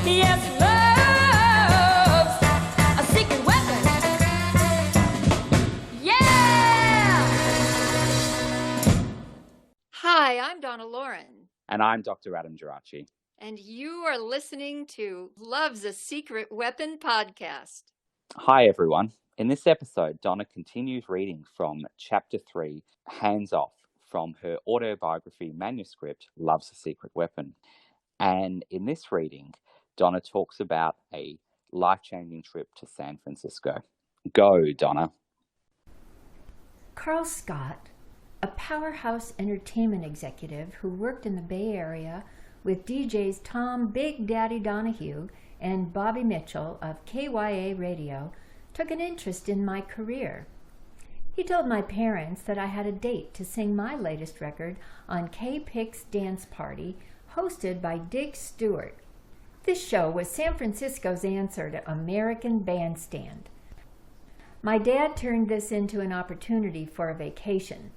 Yes, love's a secret weapon. Yeah! Hi, I'm Donna Loren. And I'm Dr. Adam Gerace. And you are listening to Love's a Secret Weapon podcast. Hi, everyone. In this episode, Donna continues reading from Chapter 3, Hands Off, from her autobiography manuscript, Love's a Secret Weapon. And in this reading, Donna talks about a life-changing trip to San Francisco. Go, Donna. Carl Scott, a powerhouse entertainment executive who worked in the Bay Area with DJs Tom Big Daddy Donahue and Bobby Mitchell of KYA Radio, took an interest in my career. He told my parents that I had a date to sing my latest record on K-Pix Dance Party, hosted by Dig Stewart. This show was San Francisco's answer to American Bandstand. My dad turned this into an opportunity for a vacation.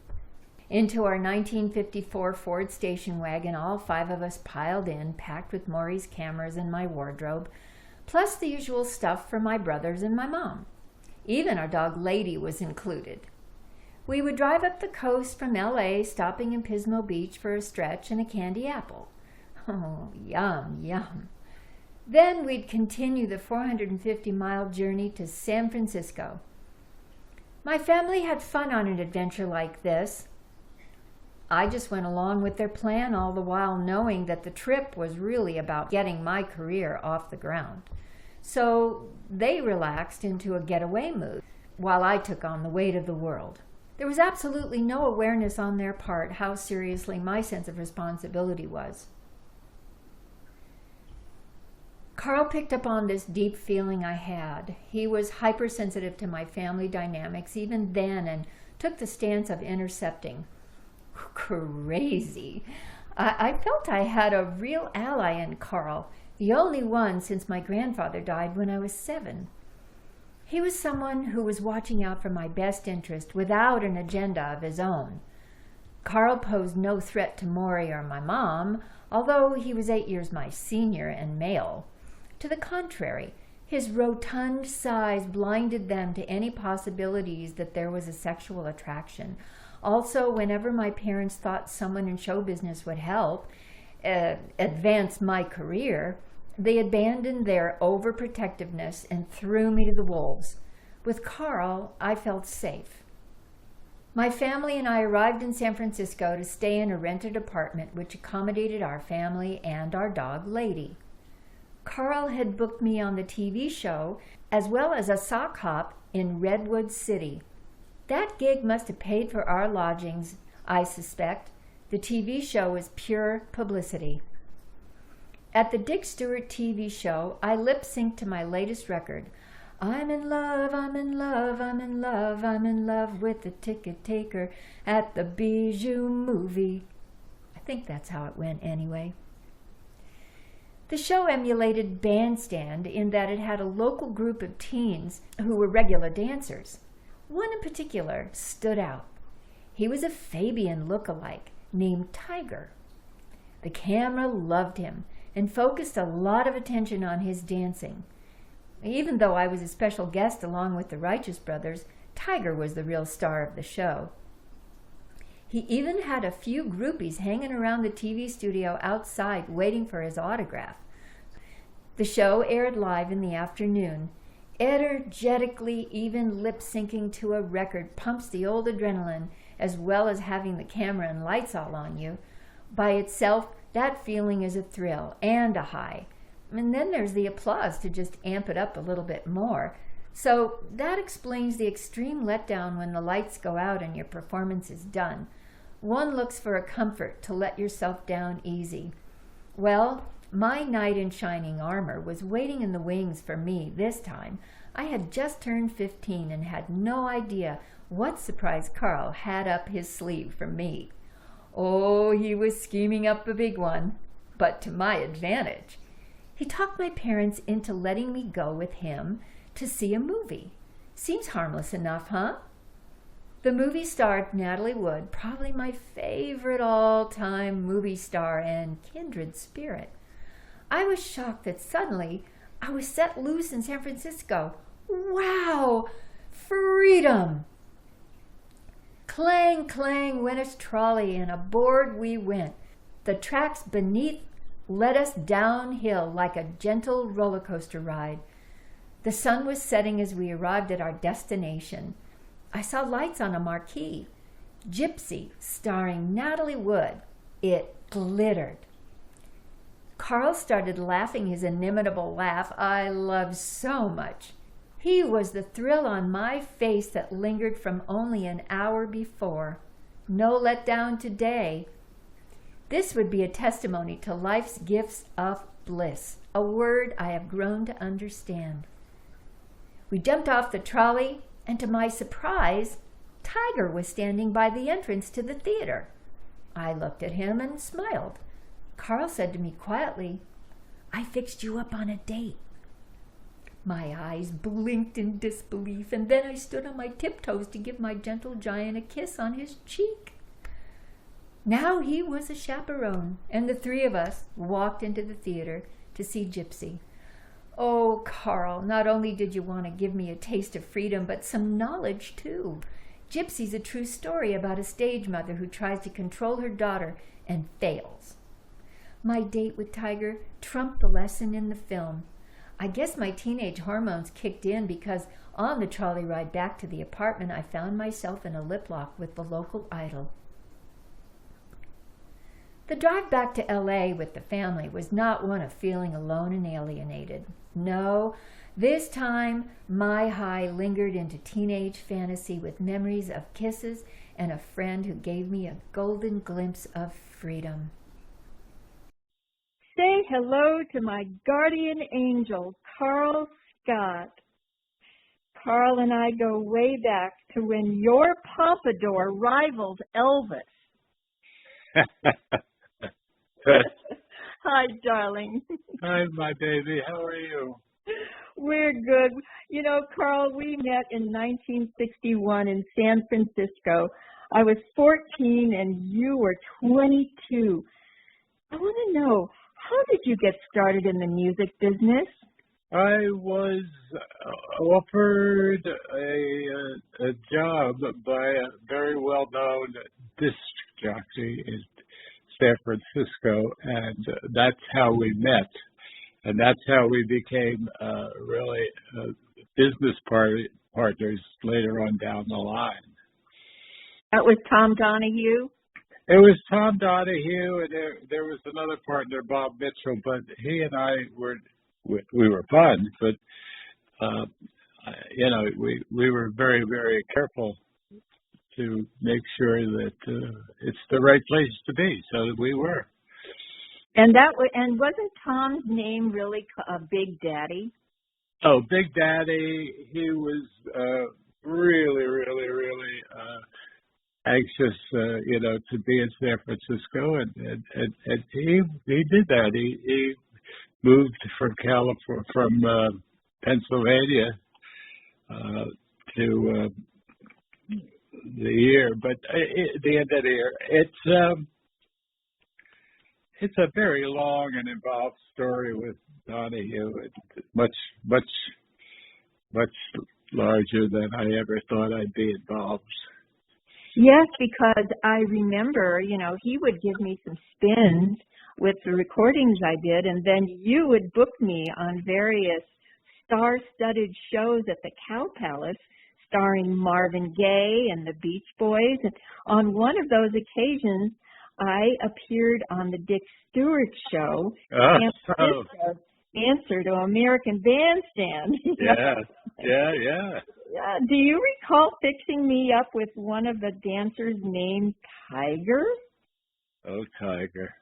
Into our 1954 Ford station wagon, all 5 of us piled in, packed with Maury's cameras and my wardrobe, plus the usual stuff for my brothers and my mom. Even our dog Lady was included. We would drive up the coast from LA, stopping in Pismo Beach for a stretch and a candy apple. Oh, yum, yum. Then we'd continue the 450-mile journey to San Francisco. My family had fun on an adventure like this. I just went along with their plan, all the while knowing that the trip was really about getting my career off the ground. So they relaxed into a getaway mood, while I took on the weight of the world. There was absolutely no awareness on their part how seriously my sense of responsibility was. Carl picked up on this deep feeling I had. He was hypersensitive to my family dynamics even then and took the stance of intercepting. Crazy. I felt I had a real ally in Carl, the only one since my grandfather died when I was 7. He was someone who was watching out for my best interest without an agenda of his own. Carl posed no threat to Maury or my mom, although he was 8 years my senior and male. To the contrary, his rotund size blinded them to any possibilities that there was a sexual attraction. Also, whenever my parents thought someone in show business would help advance my career, they abandoned their overprotectiveness and threw me to the wolves. With Carl, I felt safe. My family and I arrived in San Francisco to stay in a rented apartment which accommodated our family and our dog, Lady. Carl had booked me on the TV show as well as a sock hop in Redwood City. That gig must have paid for our lodgings, I suspect. The TV show was pure publicity. At the Dig Stewart TV show, I lip-synced to my latest record. I'm in love, I'm in love, I'm in love, I'm in love with the ticket taker at the Bijou movie. I think that's how it went anyway. The show emulated Bandstand in that it had a local group of teens who were regular dancers. One in particular stood out. He was a Fabian look-alike named Tiger. The camera loved him and focused a lot of attention on his dancing. Even though I was a special guest along with the Righteous Brothers, Tiger was the real star of the show. He even had a few groupies hanging around the TV studio outside waiting for his autograph. The show aired live in the afternoon. Energetically, even lip-syncing to a record pumps the old adrenaline, as well as having the camera and lights all on you. By itself, that feeling is a thrill and a high. And then there's the applause to just amp it up a little bit more. So that explains the extreme letdown when the lights go out and your performance is done. One looks for a comfort to let yourself down easy. Well, my knight in shining armor was waiting in the wings for me this time. I had just turned 15 and had no idea what surprise Carl had up his sleeve for me. Oh, he was scheming up a big one, but to my advantage. He talked my parents into letting me go with him to see a movie. Seems harmless enough, huh? The movie starred Natalie Wood, probably my favorite all-time movie star and kindred spirit. I was shocked that suddenly I was set loose in San Francisco. Wow! Freedom! Clang, clang went his trolley, and aboard we went. The tracks beneath led us downhill like a gentle roller coaster ride. The sun was setting as we arrived at our destination. I saw lights on a marquee. Gypsy, starring Natalie Wood. It glittered. Carl started laughing his inimitable laugh I loved so much. He was the thrill on my face that lingered from only an hour before. No letdown today. This would be a testimony to life's gifts of bliss, a word I have grown to understand. We jumped off the trolley, and to my surprise, Tiger was standing by the entrance to the theater. I looked at him and smiled. Carl said to me quietly, "I fixed you up on a date." My eyes blinked in disbelief, and then I stood on my tiptoes to give my gentle giant a kiss on his cheek. Now he was a chaperone, and the three of us walked into the theater to see Gypsy. Oh, Carl, not only did you want to give me a taste of freedom, but some knowledge, too. Gypsy's a true story about a stage mother who tries to control her daughter and fails. My date with Tiger trumped the lesson in the film. I guess my teenage hormones kicked in because on the trolley ride back to the apartment, I found myself in a lip lock with the local idol. The drive back to L.A. with the family was not one of feeling alone and alienated. No, this time my high lingered into teenage fantasy with memories of kisses and a friend who gave me a golden glimpse of freedom. Say hello to my guardian angel, Carl Scott. Carl and I go way back to when your pompadour rivaled Elvis. Hi, darling. Hi, my baby. How are you? We're good. You know, Carl, we met in 1961 in San Francisco. I was 14 and you were 22. I want to know, how did you get started in the music business? I was offered a job by a very well-known disc jockey in San Francisco, and that's how we met. And that's how we became really business partners later on down the line. That was Tom Donahue? It was Tom Donahue, and there was another partner, Bob Mitchell, but he and I we were fun, but we were very, very careful to make sure that it's the right place to be, so we were. And wasn't Tom's name really Big Daddy? Oh, Big Daddy, he was really, really, really anxious, to be in San Francisco, and he did that. He moved from Pennsylvania to the year, but at the end of the year, it's a very long and involved story with Donahue. It's much larger than I ever thought I'd be involved. Yes, because I remember, he would give me some spins with the recordings I did, and then you would book me on various star-studded shows at the Cow Palace, starring Marvin Gaye and the Beach Boys. And on one of those occasions, I appeared on the Dick Stewart show, Answer to American Bandstand. Yeah. Do you recall fixing me up with one of the dancers named Tiger? Oh, Tiger.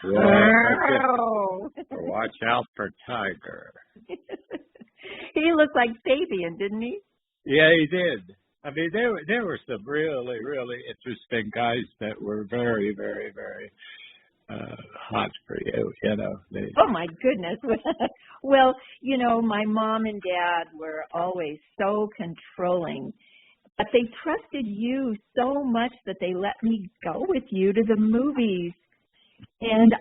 Wow. Watch out for Tiger. He looked like Fabian, didn't he? Yeah, he did. I mean, there were some really, really interesting guys that were very, very, very hot for you, Oh, my goodness. Well, my mom and dad were always so controlling, but they trusted you so much that they let me go with you to the movies. And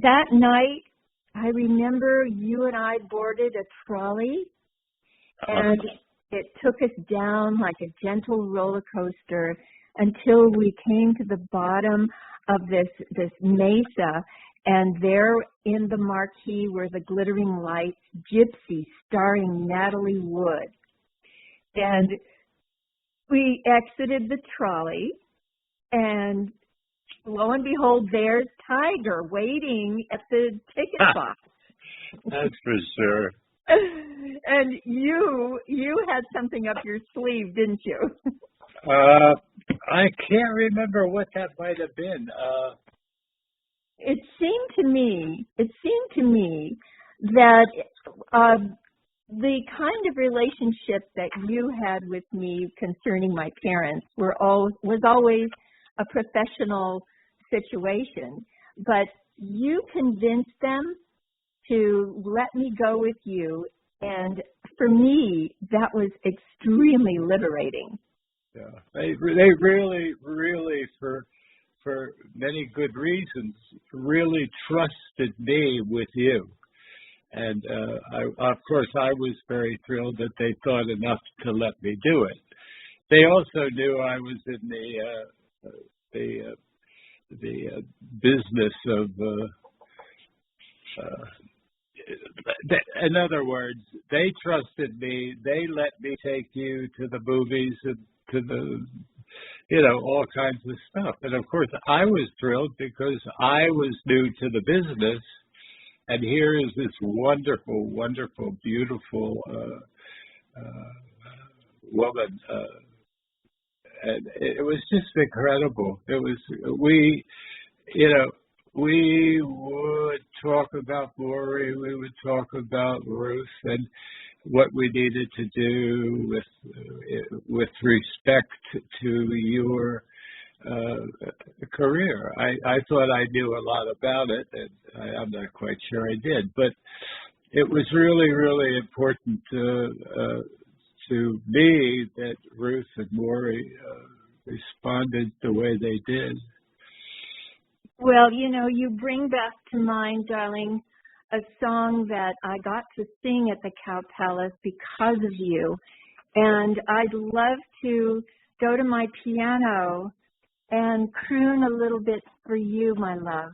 That night, I remember you and I boarded a trolley, and it took us down like a gentle roller coaster until we came to the bottom of this mesa, and there in the marquee were the glittering lights, Gypsy starring Natalie Wood. And we exited the trolley, and lo and behold, there's Tiger waiting at the ticket box. That's for sure. And you had something up your sleeve, didn't you? I can't remember what that might have been. It seemed to me that the kind of relationship that you had with me concerning my parents was always a professional situation, but you convinced them to let me go with you, and for me, that was extremely liberating. Yeah, they really, for many good reasons, really trusted me with you. And of course, I was very thrilled that they thought enough to let me do it. They also knew I was in the business of. In other words, they trusted me. They let me take you to the movies and to the, all kinds of stuff. And of course, I was thrilled because I was new to the business. And here is this wonderful, wonderful, beautiful woman. And it was just incredible. It was, we would talk about Lori, we would talk about Ruth and what we needed to do with respect to your career. I thought I knew a lot about it, and I'm not quite sure I did, but it was really, really important to me that Ruth and Lori responded the way they did. Well, you bring back to mind, darling, a song that I got to sing at the Cow Palace because of you. And I'd love to go to my piano and croon a little bit for you, my love.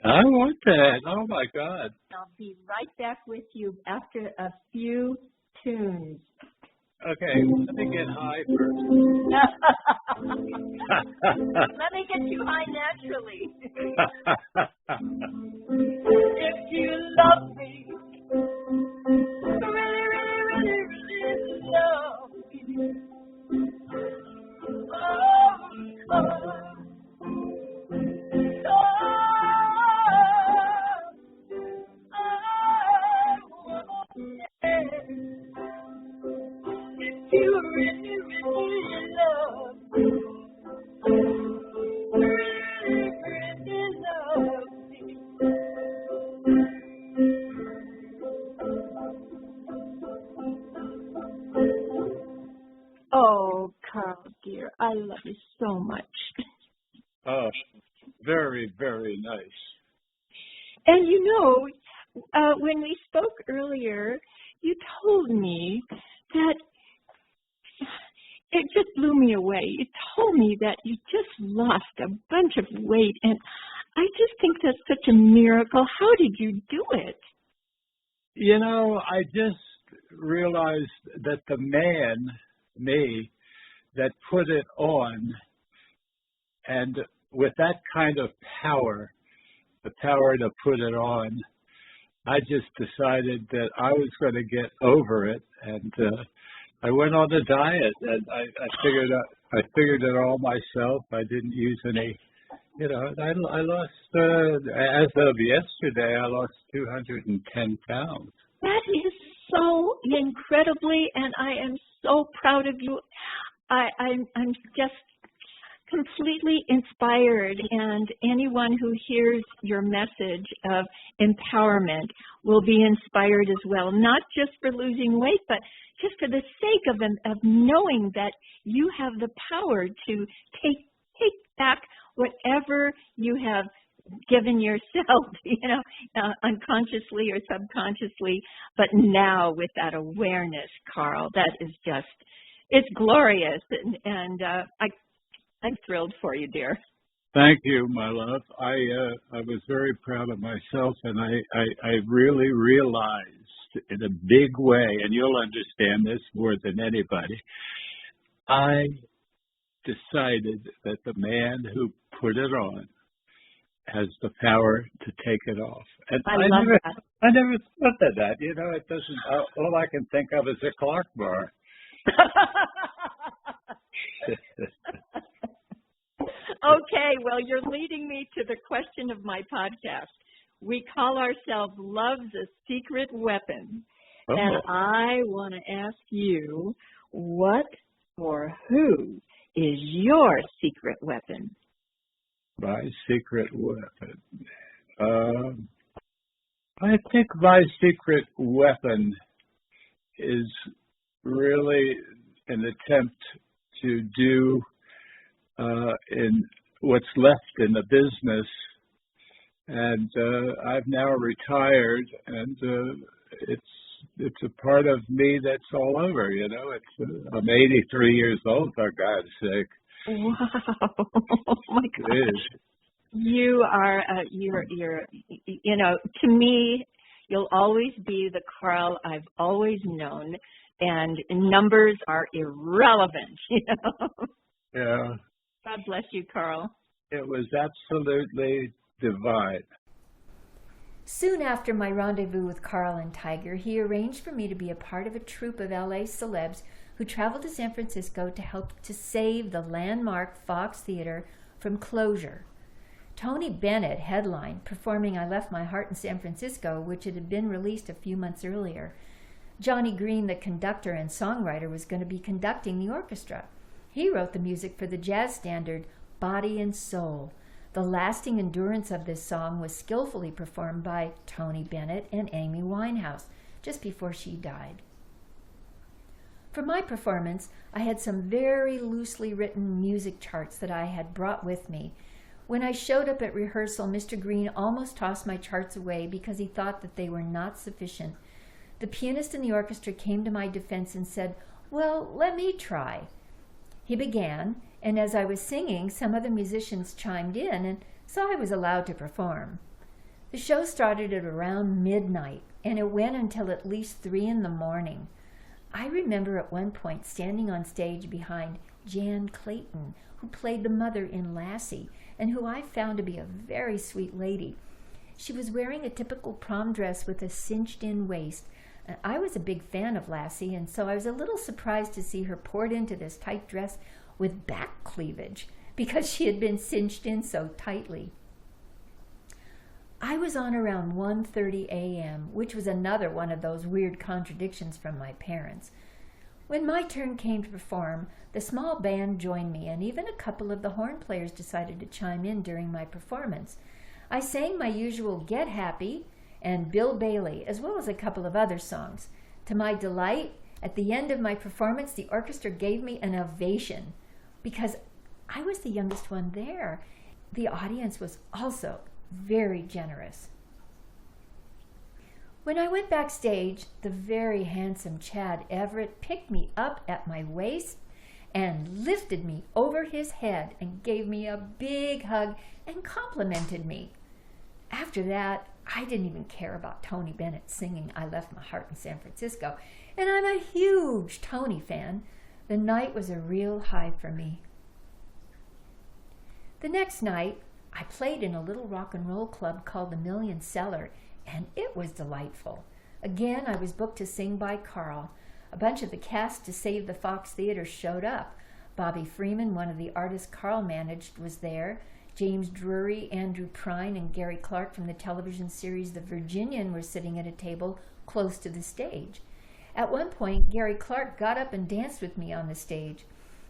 I want that. Oh, my God. I'll be right back with you after a few tunes. Okay, let me get high first. Let me get you high naturally. If you love me, really, really, really, really love me. Oh, you really, really love me. Really, really love me. Oh, Carl, dear, I love you so much. Oh, very, very nice. And when we spoke earlier, you told me that it just blew me away. You told me that you just lost a bunch of weight, and I just think that's such a miracle. How did you do it? I just realized that the man, me, that put it on, and with that kind of power, the power to put it on, I just decided that I was going to get over it, and I went on a diet, and I figured it all myself. I didn't use any, I lost, as of yesterday, I lost 210 pounds. That is so incredibly, and I am so proud of you. I'm just completely inspired, and anyone who hears your message of empowerment will be inspired as well, not just for losing weight, but just for the sake of knowing that you have the power to take back whatever you have given yourself, unconsciously or subconsciously. But now with that awareness, Carl, that is just, it's glorious. And I'm thrilled for you, dear. Thank you, my love. I was very proud of myself, and I really realized in a big way, and you'll understand this more than anybody, I decided that the man who put it on has the power to take it off. And I love that. I never thought of that. It doesn't, all I can think of is a clock bar. Okay, well, you're leading me to the question of my podcast. We call ourselves Love's a Secret Weapon. Oh. And I want to ask you, what or who is your secret weapon? My secret weapon. I think my secret weapon is really an attempt to do in what's left in the business. And I've now retired, and it's a part of me that's all over. I'm 83 years old, for God's sake. Wow! Oh my God! It is. You are, you're, to me, you'll always be the Carl I've always known, and numbers are irrelevant. Yeah. God bless you, Carl. It was absolutely divine. Soon after my rendezvous with Carl and Tiger, he arranged for me to be a part of a troupe of LA celebs who traveled to San Francisco to help to save the landmark Fox Theater from closure. Tony Bennett headlined, performing I Left My Heart in San Francisco, which had been released a few months earlier. Johnny Green, the conductor and songwriter, was going to be conducting the orchestra. He wrote the music for the jazz standard Body and Soul. The lasting endurance of this song was skillfully performed by Tony Bennett and Amy Winehouse just before she died. For my performance, I had some very loosely written music charts that I had brought with me. When I showed up at rehearsal, Mr. Green almost tossed my charts away because he thought that they were not sufficient. The pianist in the orchestra came to my defense and said, "Well, let me try." He began, and as I was singing, some other musicians chimed in, and so I was allowed to perform. The show started at around midnight, and it went until at least 3 a.m. I remember at one point standing on stage behind Jan Clayton, who played the mother in Lassie, and who I found to be a very sweet lady. She was wearing a typical prom dress with a cinched-in waist. I was a big fan of Lassie, and so I was a little surprised to see her poured into this tight dress with back cleavage because she had been cinched in so tightly. I was on around 1:30 a.m., which was another one of those weird contradictions from my parents. When my turn came to perform, the small band joined me, and even a couple of the horn players decided to chime in during my performance. I sang my usual Get Happy and Bill Bailey, as well as a couple of other songs. To my delight, at the end of my performance, the orchestra gave me an ovation because I was the youngest one there. The audience was also very generous. When I went backstage, the very handsome Chad Everett picked me up at my waist and lifted me over his head and gave me a big hug and complimented me. After that, I didn't even care about Tony Bennett singing I Left My Heart in San Francisco, and I'm a huge Tony fan. The night was a real high for me. The next night, I played in a little rock and roll club called the Million Cellar, and it was delightful. Again, I was booked to sing by Carl. A bunch of the cast to Save the Fox Theater showed up. Bobby Freeman, one of the artists Carl managed, was there. James Drury, Andrew Prine, and Gary Clark from the television series The Virginian were sitting at a table close to the stage. At one point, Gary Clark got up and danced with me on the stage.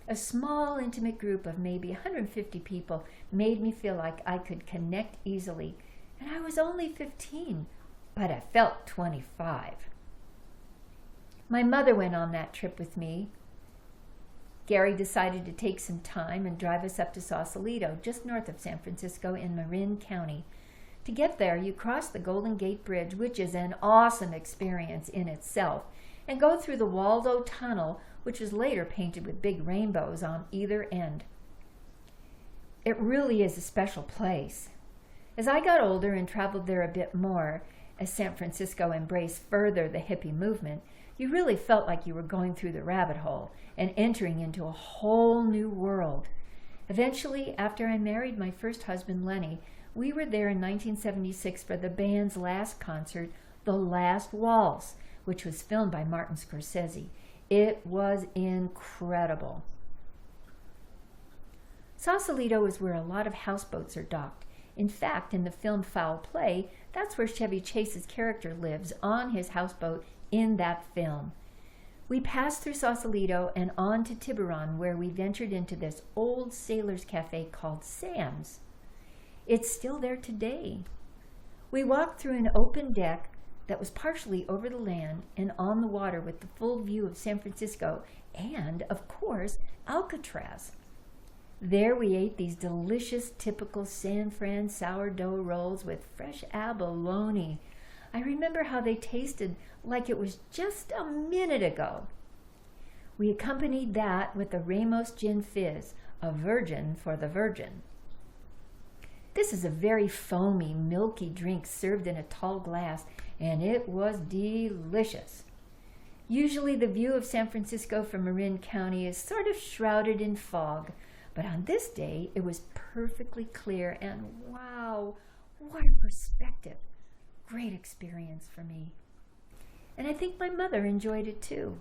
A small, intimate group of maybe 150 people made me feel like I could connect easily. And I was only 15, but I felt 25. My mother went on that trip with me. Gary decided to take some time and drive us up to Sausalito, just north of San Francisco in Marin County. To get there, you cross the Golden Gate Bridge, which is an awesome experience in itself, and go through the Waldo Tunnel, which was later painted with big rainbows on either end. It really is a special place. As I got older and traveled there a bit more, as San Francisco embraced further the hippie movement, you really felt like you were going through the rabbit hole and entering into a whole new world. Eventually, after I married my first husband, Lenny, we were there in 1976 for the band's last concert, The Last Waltz, which was filmed by Martin Scorsese. It was incredible. Sausalito is where a lot of houseboats are docked. In fact, in the film Foul Play, that's where Chevy Chase's character lives, on his houseboat in that film. We passed through Sausalito and on to Tiburon, where we ventured into this old sailor's cafe called Sam's. It's still there today. We walked through an open deck that was partially over the land and on the water with the full view of San Francisco and, of course, Alcatraz. There we ate these delicious, typical San Fran sourdough rolls with fresh abalone. I remember how they tasted like it was just a minute ago. We accompanied that with the Ramos Gin Fizz, a virgin for the virgin. This is a very foamy, milky drink served in a tall glass, and it was delicious. Usually the view of San Francisco from Marin County is sort of shrouded in fog, but on this day it was perfectly clear, and wow, what a perspective. Great experience for me. And I think my mother enjoyed it too.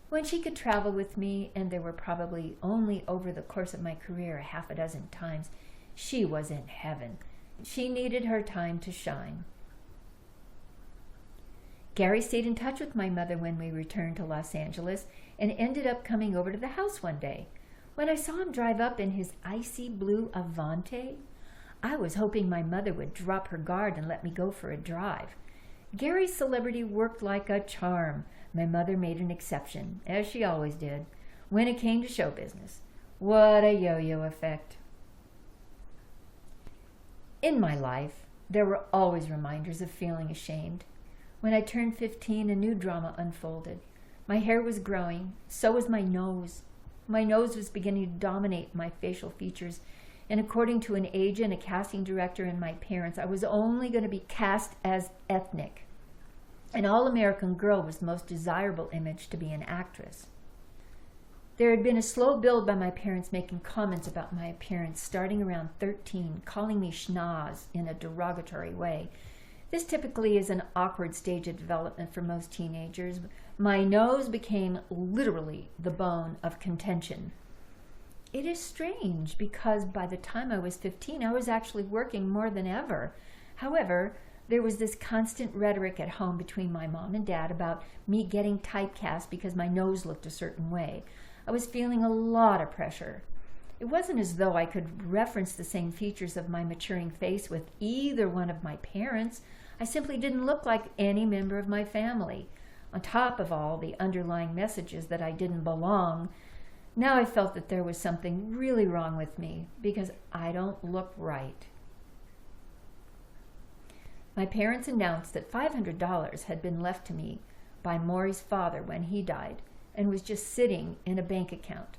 When she could travel with me, and there were probably only over the course of my career 6 times, she was in heaven. She needed her time to shine. Gary stayed in touch with my mother when we returned to Los Angeles and ended up coming over to the house one day. When I saw him drive up in his icy blue Avante, I was hoping my mother would drop her guard and let me go for a drive. Gary's celebrity worked like a charm. My mother made an exception, as she always did, when it came to show business. What a yo-yo effect. In my life, there were always reminders of feeling ashamed. When I turned 15, a new drama unfolded. My hair was growing, so was my nose. My nose was beginning to dominate my facial features, and according to an agent, a casting director, and my parents, I was only going to be cast as ethnic. An all-American girl was the most desirable image to be an actress. There had been a slow build by my parents making comments about my appearance starting around 13, calling me schnoz in a derogatory way. This typically is an awkward stage of development for most teenagers. My nose became literally the bone of contention. It is strange because by the time I was 15, I was actually working more than ever. However, there was this constant rhetoric at home between my mom and dad about me getting typecast because my nose looked a certain way. I was feeling a lot of pressure. It wasn't as though I could reference the same features of my maturing face with either one of my parents. I simply didn't look like any member of my family. On top of all the underlying messages that I didn't belong, now I felt that there was something really wrong with me because I don't look right. My parents announced that $500 had been left to me by Maury's father when he died and was just sitting in a bank account.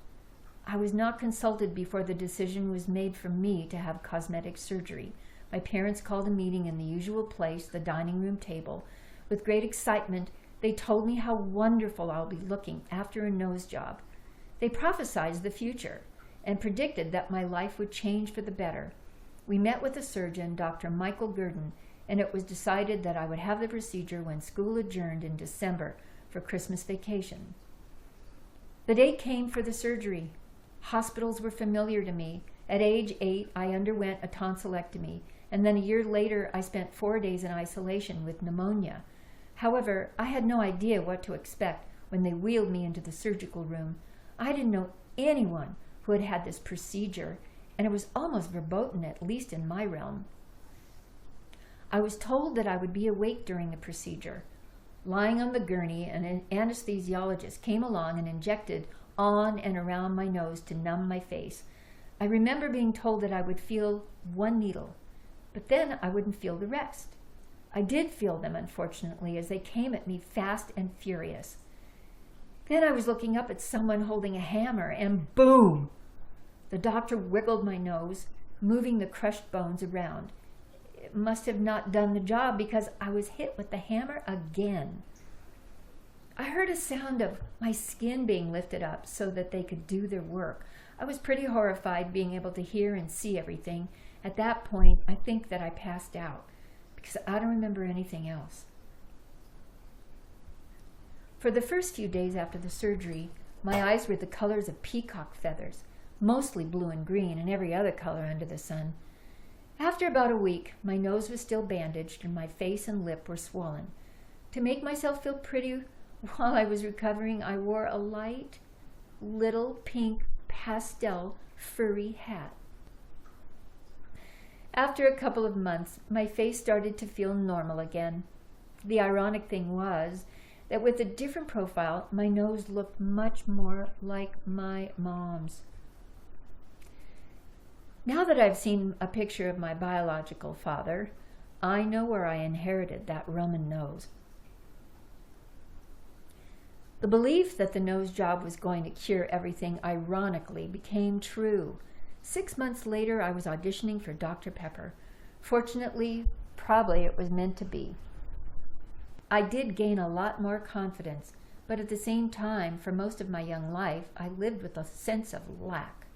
I was not consulted before the decision was made for me to have cosmetic surgery. My parents called a meeting in the usual place, the dining room table. With great excitement, they told me how wonderful I'll be looking after a nose job. They prophesied the future and predicted that my life would change for the better. We met with a surgeon, Dr. Michael Gurdon, and it was decided that I would have the procedure when school adjourned in December for Christmas vacation. The date came for the surgery. Hospitals were familiar to me. At age 8, I underwent a tonsillectomy, and then a year later, I spent 4 days in isolation with pneumonia. However, I had no idea what to expect when they wheeled me into the surgical room. I didn't know anyone who had had this procedure, and it was almost verboten, at least in my realm. I was told that I would be awake during the procedure. Lying on the gurney, an anesthesiologist came along and injected on and around my nose to numb my face. I remember being told that I would feel one needle, but then I wouldn't feel the rest. I did feel them, unfortunately, as they came at me fast and furious. Then I was looking up at someone holding a hammer, and boom! The doctor wiggled my nose, moving the crushed bones around. It must have not done the job because I was hit with the hammer again. I heard a sound of my skin being lifted up so that they could do their work. I was pretty horrified being able to hear and see everything. At that point, I think that I passed out because I don't remember anything else. For the first few days after the surgery, my eyes were the colors of peacock feathers, mostly blue and green and every other color under the sun. After about a week, my nose was still bandaged and my face and lip were swollen. To make myself feel pretty while I was recovering, I wore a light, little pink pastel furry hat. After a couple of months, my face started to feel normal again. The ironic thing was that with a different profile, my nose looked much more like my mom's. Now that I've seen a picture of my biological father, I know where I inherited that Roman nose. The belief that the nose job was going to cure everything ironically became true. 6 months later, I was auditioning for Dr. Pepper. Fortunately, probably it was meant to be. I did gain a lot more confidence, but at the same time, for most of my young life, I lived with a sense of lack.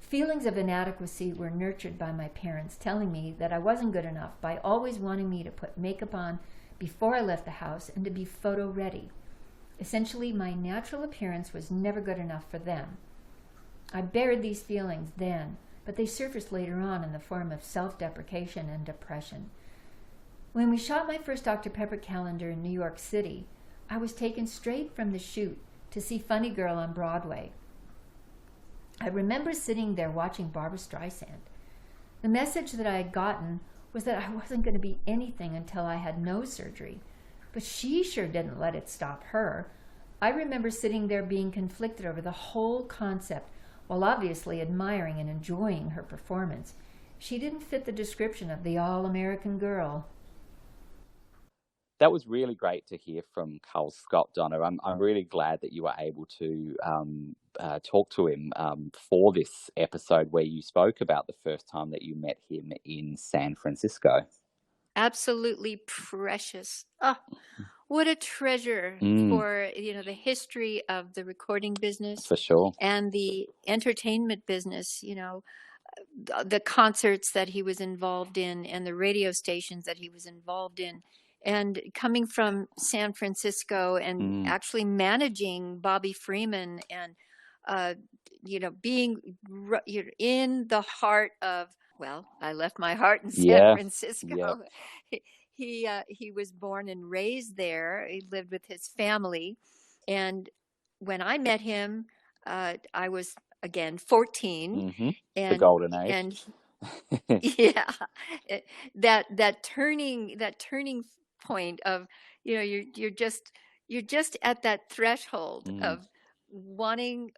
Feelings of inadequacy were nurtured by my parents telling me that I wasn't good enough by always wanting me to put makeup on before I left the house and to be photo ready. Essentially, my natural appearance was never good enough for them. I buried these feelings then, but they surfaced later on in the form of self-deprecation and depression. When we shot my first Dr. Pepper calendar in New York City, I was taken straight from the shoot to see Funny Girl on Broadway. I remember sitting there watching Barbra Streisand. The message that I had gotten was that I wasn't going to be anything until I had nose surgery, but she sure didn't let it stop her. I remember sitting there being conflicted over the whole concept, while obviously admiring and enjoying her performance. She didn't fit the description of the all-American girl. That was really great to hear from Carl Scott, Donna. I'm really glad that you were able to talk to him for this episode where you spoke about the first time that you met him in San Francisco. Absolutely precious. Oh, what a treasure for, the history of the recording business. For sure. And the entertainment business, the concerts that he was involved in and the radio stations that he was involved in. And coming from San Francisco and actually managing Bobby Freeman and, being in the heart of, I left my heart in San Francisco. Yeah. He was born and raised there. He lived with his family. And when I met him, I was, again, 14. And the golden age. And yeah, that turning point of, you're just at that threshold of wanting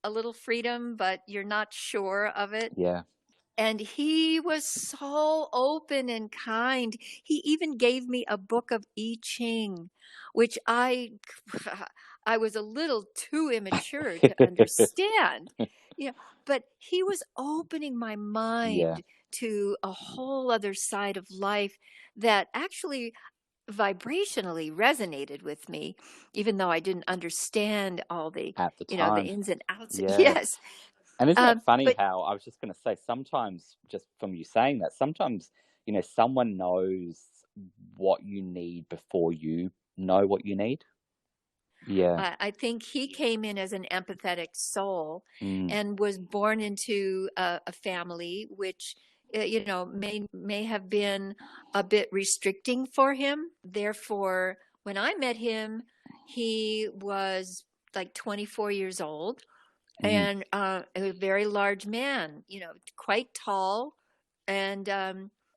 a little freedom, but you're not sure of it. Yeah. And he was so open and kind. He even gave me a book of I Ching, which I was a little too immature to understand. But he was opening my mind to a whole other side of life that actually vibrationally resonated with me, even though I didn't understand all the, At the the time. ins and outs. Yeah. Yes. And isn't it funny how, I was just going to say, sometimes, just from you saying that, sometimes, someone knows what you need before you know what you need. Yeah. I think he came in as an empathetic soul and was born into a family which, may have been a bit restricting for him. Therefore, when I met him, he was like 24 years old and a very large man, quite tall and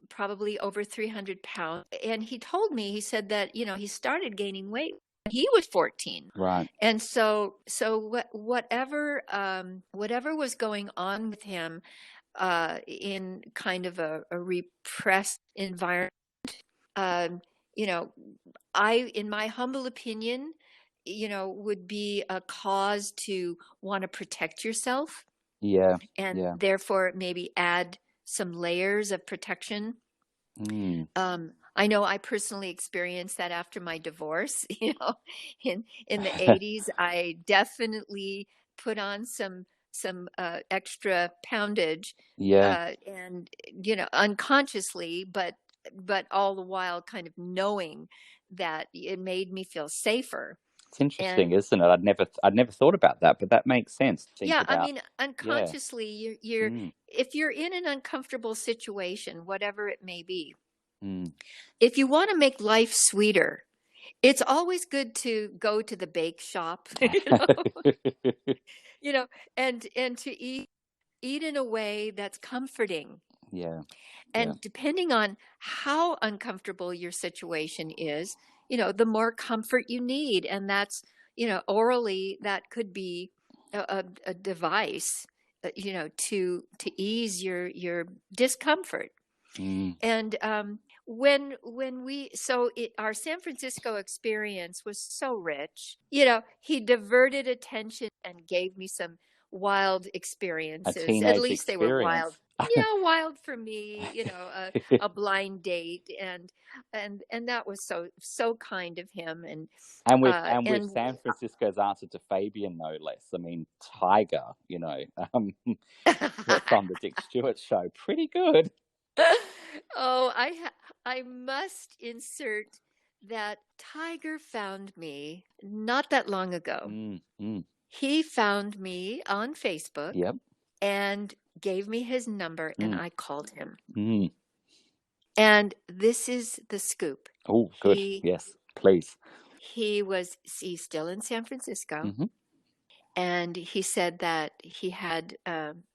probably over 300 pounds. And he told me, he said that, he started gaining weight he was 14. Right. And so whatever was going on with him in kind of a repressed environment, you know, in my humble opinion, would be a cause to want to protect yourself, Yeah. and Yeah. therefore maybe add some layers of protection. Mm. I know I personally experienced that after my divorce. In the 80s, I definitely put on some extra poundage, Yeah. and unconsciously, but all the while kind of knowing that it made me feel safer. It's interesting, And isn't it? I'd never thought about that, but that makes sense. Think yeah, I about, mean, yeah. unconsciously, you're Mm. if you're in an uncomfortable situation, whatever it may be, Mm. if you want to make life sweeter, it's always good to go to the bake shop, you know, and to eat in a way that's comforting. Yeah. Yeah. And depending on how uncomfortable your situation is, the more comfort you need. And that's, orally, that could be a device, to ease your discomfort. Mm. And our San Francisco experience was so rich. He diverted attention and gave me some wild A experiences. At teenage least they were wild. experience. Yeah, wild for me. A blind date, and that was so kind of him. And with San Francisco's answer to Fabian, no less. I mean, Tiger, from the Dick Stewart show, pretty good. Oh, I must insert that Tiger found me not that long ago. Mm. Mm. He found me on Facebook Yep. and gave me his number, and Mm. I called him. Mm. And this is the scoop. Oh, good. Yes, please. He's still in San Francisco, Mm-hmm. and he said that he had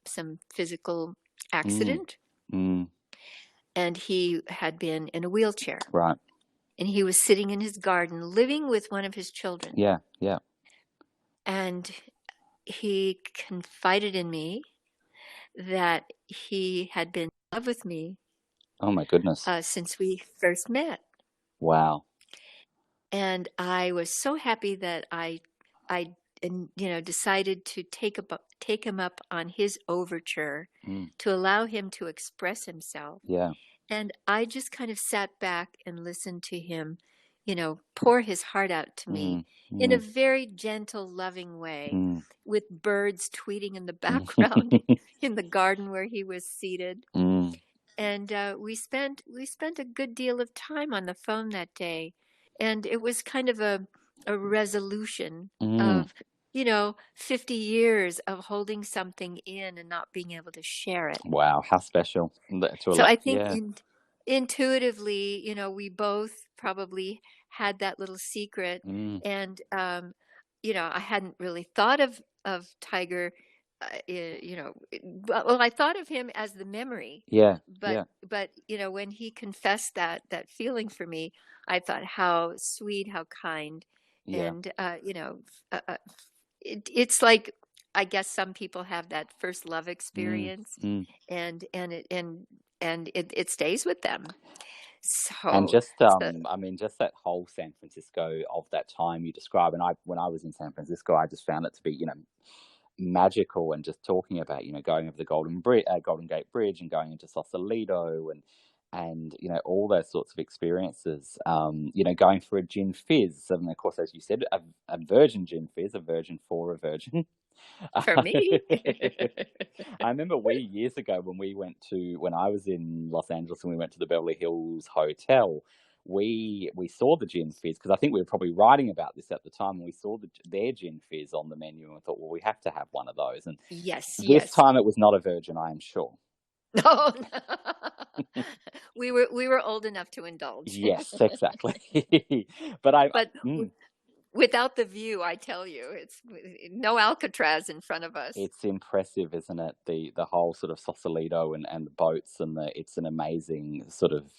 some physical accident. Mm. And he had been in a wheelchair. Right. And he was sitting in his garden living with one of his children. Yeah. Yeah. And he confided in me that he had been in love with me. Oh my goodness. Since we first met. Wow. And I was so happy that I decided to take him up on his overture to allow him to express himself. Yeah. And I just kind of sat back and listened to him, pour his heart out to me in a very gentle, loving way, with birds tweeting in the background in the garden where he was seated. And we spent a good deal of time on the phone that day. And it was kind of a resolution of 50 years of holding something in and not being able to share it. Wow, how special. So I think intuitively, we both probably had that little secret. And, I hadn't really thought of Tiger, well, I thought of him as the memory. Yeah. But when he confessed that feeling for me, I thought how sweet, how kind. Yeah. And, it's like, I guess some people have that first love experience, and it stays with them. So, and just just that whole San Francisco of that time you describe, and when I was in San Francisco, I just found it to be magical, and just talking about going over the Golden Gate Bridge and going into Sausalito and all those sorts of experiences, going for a gin fizz, and of course, as you said, a virgin gin fizz, a virgin for a virgin. For me. I remember years ago when I was in Los Angeles and we went to the Beverly Hills Hotel, we saw the gin fizz, because I think we were probably writing about this at the time, and we saw their gin fizz on the menu, and we thought, well, we have to have one of those. And this time it was not a virgin, I am sure. No. We were old enough to indulge. Yes, exactly. without the view, I tell you, it's no Alcatraz in front of us. It's impressive, isn't it? The whole sort of Sausalito and the boats it's an amazing sort of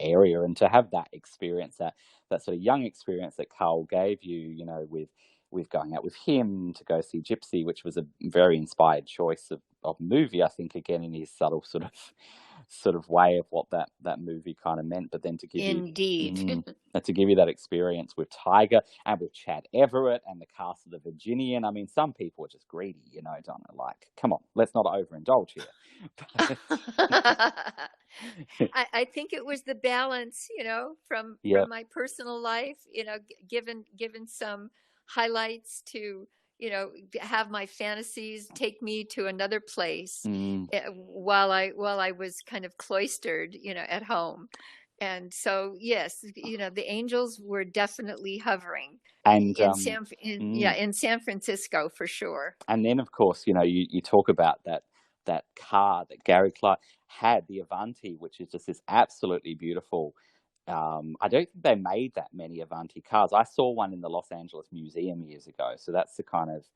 area, and to have that experience, that sort of young experience that Carl gave you, you know, with going out with him to go see Gypsy, which was a very inspired choice of movie, I think, again in his subtle sort of way of what that movie kind of meant, but then to give Indeed. to give you that experience with Tiger and with Chad Everett and the cast of The Virginian. I mean, some people are just greedy, you know, Donna. Like, come on, let's not overindulge here. I think it was the balance, you know, from my personal life, you know, given some highlights to, you know, have my fantasies take me to another place while I was kind of cloistered, you know, at home. And so, yes, you know, the angels were definitely hovering and in San Francisco for sure. And then, of course, you know, you talk about that car that Gary Clark had, the Avanti, which is just this absolutely beautiful. I don't think they made that many Avanti cars. I saw one in the Los Angeles Museum years ago, so that's the kind of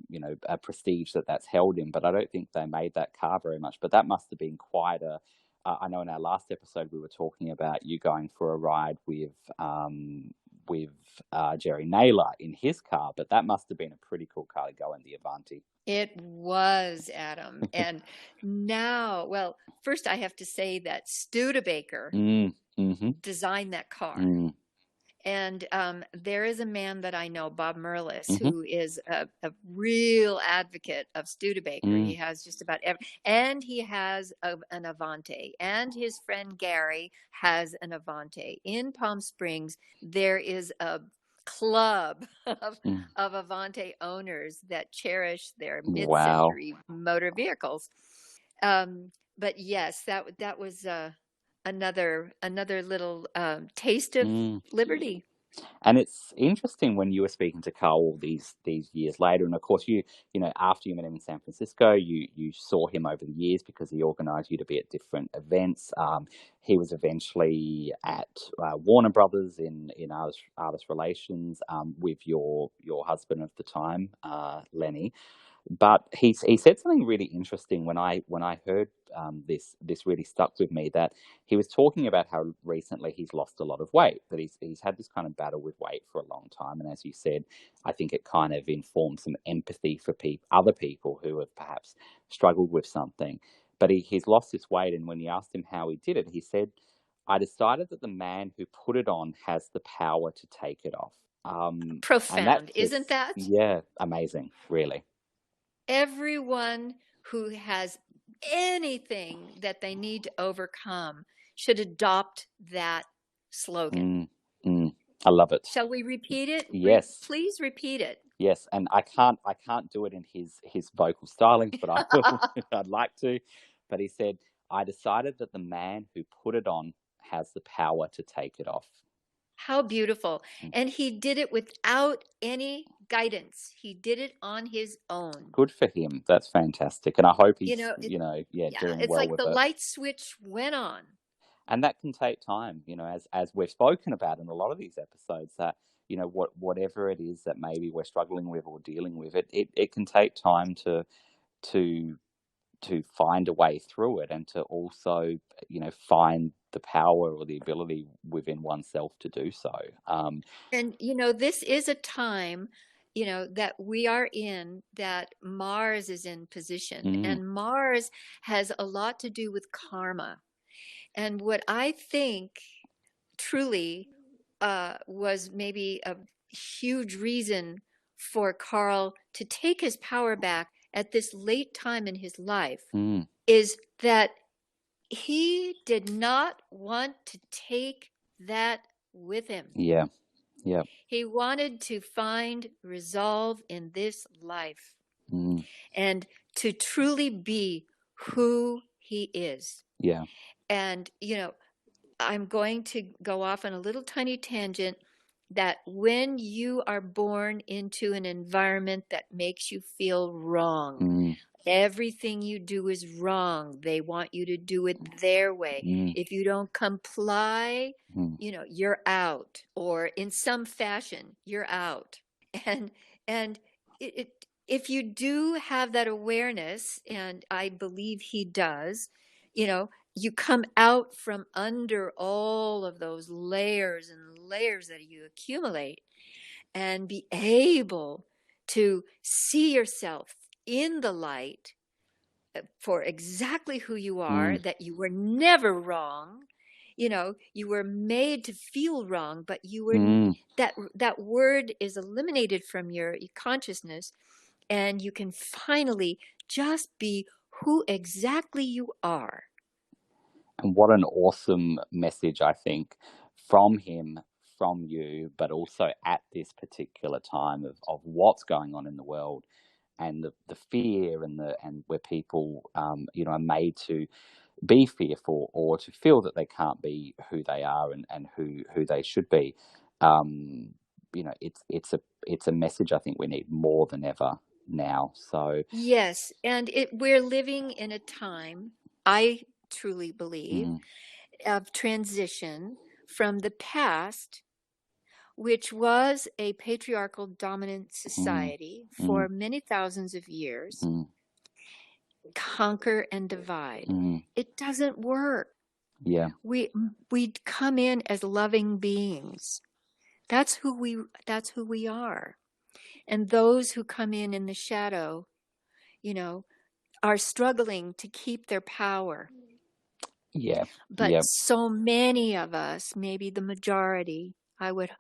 you know, a prestige that's held in. But I don't think they made that car very much. But that must have been quite a. I know in our last episode we were talking about you going for a ride with Jerry Naylor in his car, but that must have been a pretty cool car to go in, the Avanti. It was, Adam. And now, well, first I have to say that Studebaker designed that car. And there is a man that I know, Bob Merlis, who is a real advocate of Studebaker. He has just about and he has an Avante, and his friend Gary has an Avante. In Palm Springs, there is a club of Avante owners that cherish their mid-century motor vehicles. But yes, that was another little taste of liberty. And it's interesting when you were speaking to Carl all these years later, and of course you know, after you met him in San Francisco, you saw him over the years because he organised you to be at different events. He was eventually at Warner Brothers in artist relations with your husband of the time, Lenny. But he said something really interesting when I heard this really stuck with me, that he was talking about how recently he's lost a lot of weight, that he's had this kind of battle with weight for a long time, and as you said, I think it kind of informed some empathy for other people who have perhaps struggled with something. But he's lost this weight, and when you asked him how he did it, he said, "I decided that the man who put it on has the power to take it off." Profound, isn't that? Yeah, amazing, really. Everyone who has anything that they need to overcome should adopt that slogan. I love it. Shall we repeat it? Yes. Please repeat it. Yes, and I can't do it in his vocal stylings, but I will. I'd like to. But he said, "I decided that the man who put it on has the power to take it off." How beautiful. And he did it without any guidance. He did it on his own. Good for him. That's fantastic. And I hope he's, doing it's well like with the it. light switch went on. And that can take time, you know, as we've spoken about in a lot of these episodes, that, you know, whatever it is that maybe we're struggling with or dealing with, it can take time to find a way through it, and to also, you know, find the power or the ability within oneself to do so. And, you know, this is a time, you know, that we are in, that Mars is in position, and Mars has a lot to do with karma. And what I think truly was maybe a huge reason for Carl to take his power back at this late time in his life is that he did not want to take that with him. Yeah. He wanted to find resolve in this life and to truly be who he is. Yeah. And, you know, I'm going to go off on a little tiny tangent, that when you are born into an environment that makes you feel wrong, Everything you do is wrong. They want you to do it their way. If you don't comply, you're out, or in some fashion, you're out. And if you do have that awareness, and I believe he does, you come out from under all of those layers and layers that you accumulate, and be able to see yourself in the light for exactly who you are, that you were never wrong. You were made to feel wrong, but you were that word is eliminated from your consciousness, and you can finally just be who exactly you are. And what an awesome message, I think, from him, from you, but also at this particular time of what's going on in the world, and the fear and where people are made to be fearful or to feel that they can't be who they are and who they should be. It's a message I think we need more than ever now. So yes, and we're living in a time, I truly believe, of transition from the past, which was a patriarchal dominant society for many thousands of years. Conquer and divide. It doesn't work. Yeah. We come in as loving beings. That's who we are. And those who come in the shadow, are struggling to keep their power. Yeah. But so many of us, maybe the majority, I would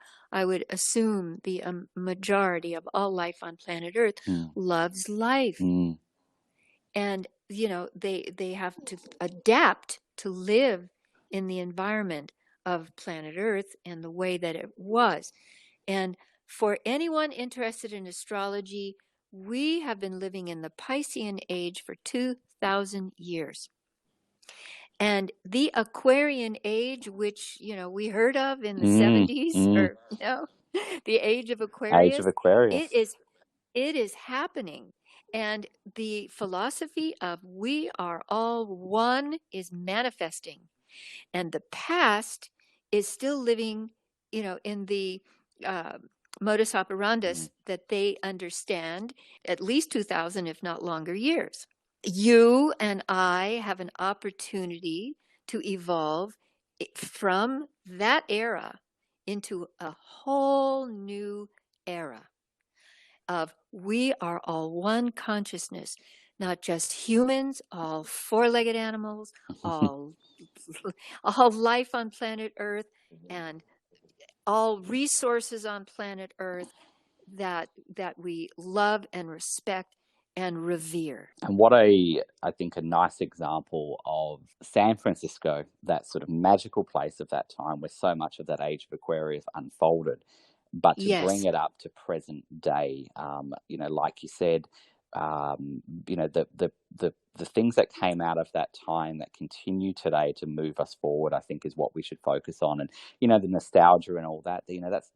assume the majority of all life on planet Earth loves life. And, they have to adapt to live in the environment of planet Earth and the way that it was. And for anyone interested in astrology, we have been living in the Piscean age for 2,000 years. And the Aquarian age, which, we heard of in the 70s, or, the age of Aquarius. Age of Aquarius. It is happening. And the philosophy of we are all one is manifesting. And the past is still living, in the modus operandus that they understand, at least 2,000, if not longer, years. You and I have an opportunity to evolve from that era into a whole new era of we are all one consciousness, not just humans, all four-legged animals, all life on planet Earth, and all resources on planet Earth that we love and respect and revere. And what I think a nice example of San Francisco, that sort of magical place of that time where so much of that age of Aquarius unfolded, but to bring it up to present day, like you said, the things that came out of that time that continue today to move us forward, I think, is what we should focus on. And the nostalgia and all that,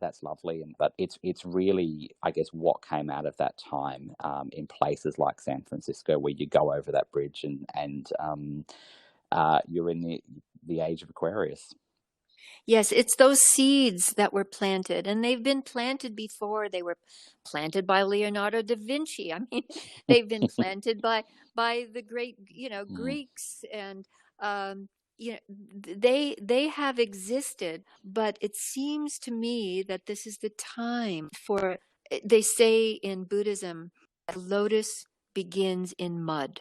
that's lovely, but it's really, I guess, what came out of that time in places like San Francisco, where you go over that bridge and you're in the age of Aquarius. Yes, it's those seeds that were planted, and they've been planted before. They were planted by Leonardo da Vinci. I mean, they've been planted by the great, Greeks, and they have existed. But it seems to me that this is the time for. They say in Buddhism, a lotus begins in mud.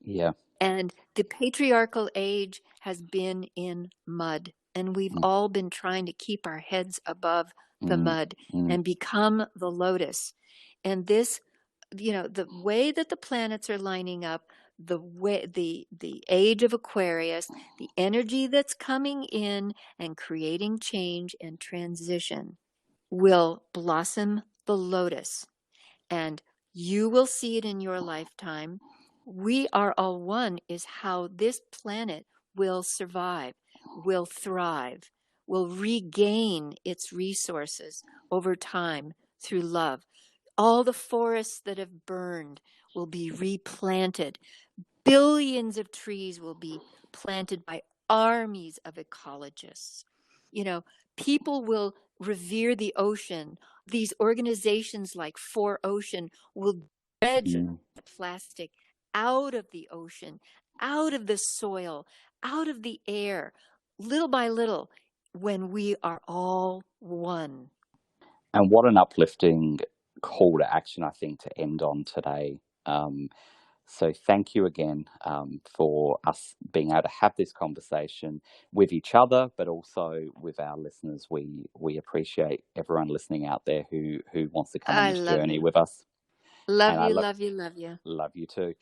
Yeah. And the patriarchal age has been in mud. And we've all been trying to keep our heads above the mud and become the lotus. And this, the way that the planets are lining up, the way the age of Aquarius, the energy that's coming in and creating change and transition will blossom the lotus. And you will see it in your lifetime. We are all one is how this planet will survive, will thrive, will regain its resources over time through love. All the forests that have burned will be replanted. Billions of trees will be planted by armies of ecologists. You know, people will revere the ocean. These organizations like For Ocean will dredge plastic out of the ocean, out of the soil, out of the air, little by little, when we are all one. And what an uplifting call to action, I think, to end on today. So thank you again for us being able to have this conversation with each other, but also with our listeners. We appreciate everyone listening out there who wants to come on this journey with us. Love And you, love you, love you. Love you too.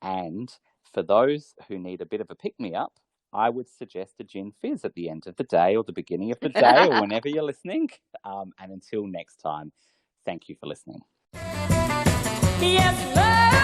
And for those who need a bit of a pick-me-up, I would suggest a gin fizz at the end of the day or the beginning of the day or whenever you're listening. And until next time, thank you for listening. Yes, love.